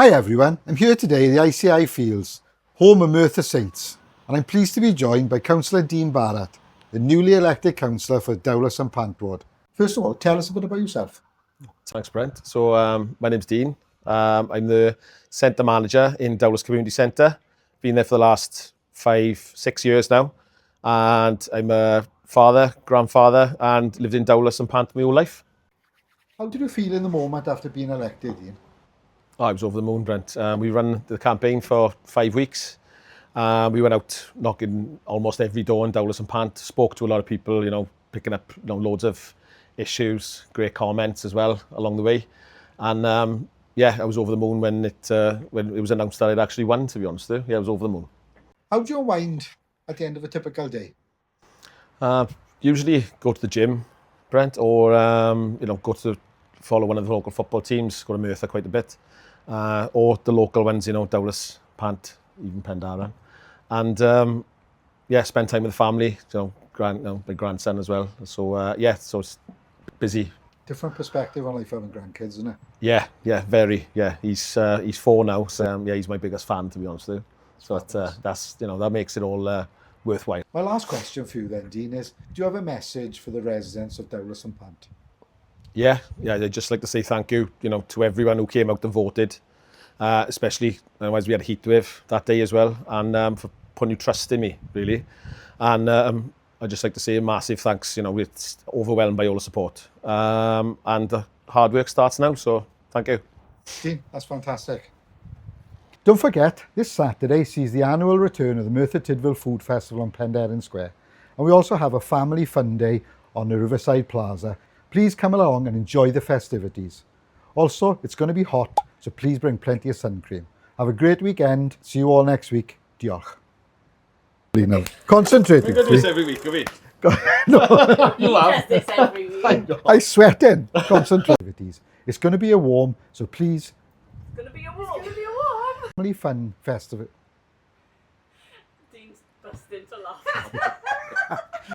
Hi everyone, I'm here today at the ICI Fields, home of Merthyr Saints, and I'm pleased to be joined by Councillor Dean Barrett, the newly elected councillor for Dowlais and Pant Ward. First of all, tell us a bit about yourself. Thanks, Brent. So my name's Dean. I'm the centre manager in Dowlais Community Centre. Been there for the last 5-6 years now, and I'm a father, grandfather, and lived in Dowlais and Pant my whole life. How did you feel in the moment after being elected, Dean? Oh, I was over the moon, Brent. We ran the campaign for 5 weeks. We went out knocking almost every door in Dowlais and Pant, spoke to a lot of people, picking up loads of issues, great comments as well along the way. And I was over the moon when it was announced that I'd actually won, to be honest with you. Yeah, I was over the moon. How do you unwind at the end of a typical day? Usually go to the gym, Brent, or go to follow one of the local football teams, go to Merthyr quite a bit, or the local ones, Dowlais, Pant, even Pendarran. And spend time with the family, my grandson as well. So so it's busy. Different perspective on life having grandkids, isn't it? Yeah, very. Yeah, he's 4 now, so he's my biggest fan, to be honest with you. So that's that makes it all worthwhile. My last question for you then, Dean, is do you have a message for the residents of Dowlais and Pant? Yeah, I'd just like to say thank you, to everyone who came out and voted, especially as we had a heat wave that day as well, and for putting your trust in me, really. And I'd just like to say a massive thanks. It's overwhelmed by all the support, and the hard work starts now. So thank you, Dean. That's fantastic. Don't forget, this Saturday sees the annual return of the Merthyr Tydfil Food Festival on Penderyn Square, and we also have a family fun day on the Riverside Plaza. Please come along and enjoy the festivities. Also, it's going to be hot, so please bring plenty of sun cream. Have a great weekend. See you all next week. Diolch. No. Concentrating. We're going to do this every week, are we? No. You have this every week. I sweat in. Concentrate. It's going to be a warm, so please. It's going to be a warm. Family fun festival.